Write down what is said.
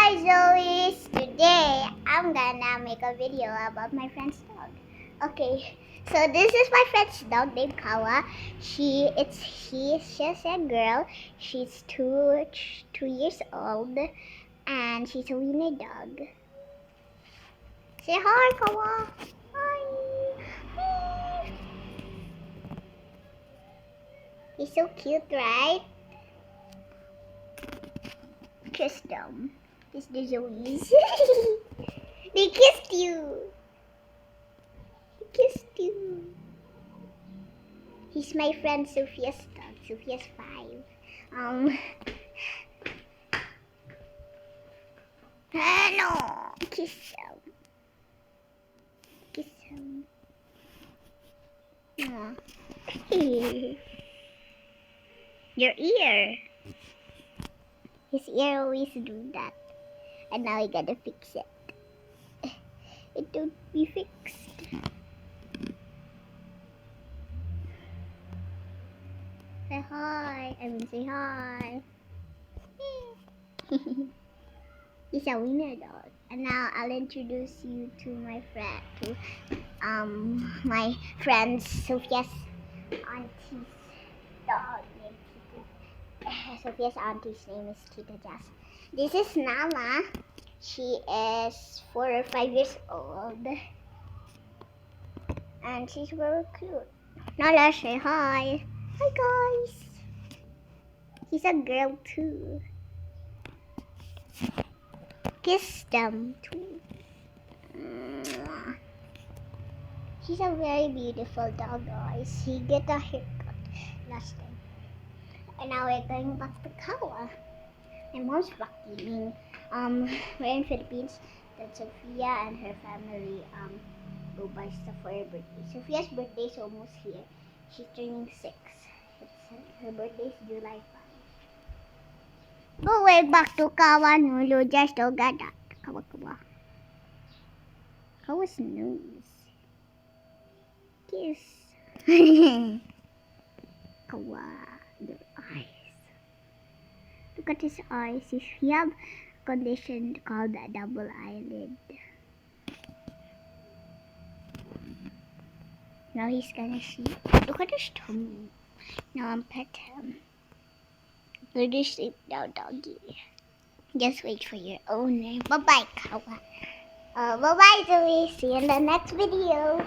Hi Zoe! Today I'm gonna make a video about my friend's dog. Okay, so this is my friend's dog named Kawa. She's just a girl. She's two years old and she's a wiener dog. Say hi, Kawa. Hi. Hi. He's so cute, right? Kiss them. Kiss the Zoes. They kissed you. He kissed you. He's my friend Sophia's dog. Sophia's 5. Hello. Kiss him. Kiss him. Aw. Your ear. His ear always do that. And now I gotta fix it. It don't be fixed. Say hi. Say hi. He's a wiener dog. And now I'll introduce you to my friend Sophia's auntie's dog named Kita. Sophia's auntie's name is Kita Jazz. This is Nala. She is 4 or 5 years old. And she's very cute. Nala, say hi. Hi guys. She's a girl too. Kiss them too. She's a very beautiful dog, guys. She got a haircut last time. And now we're going back to Kawa. My mom's vacuuming. We're in Philippines. That Sophia and her family go buy stuff for her birthday. Sophia's birthday is almost here. She's turning 6. Her birthday is July 5. Go way back to Kawa, no, you just don't get that. Kawa. Kawa's nose. Kiss. Kawa, your eyes. Look at his eyes. He have a condition called a double eyelid. Now he's gonna sleep. Look at his tummy. Now I'm pet him. Go to sleep now, doggy. Just wait for your owner. Bye-bye, Kawa. Bye-bye, Zoe. See you in the next video.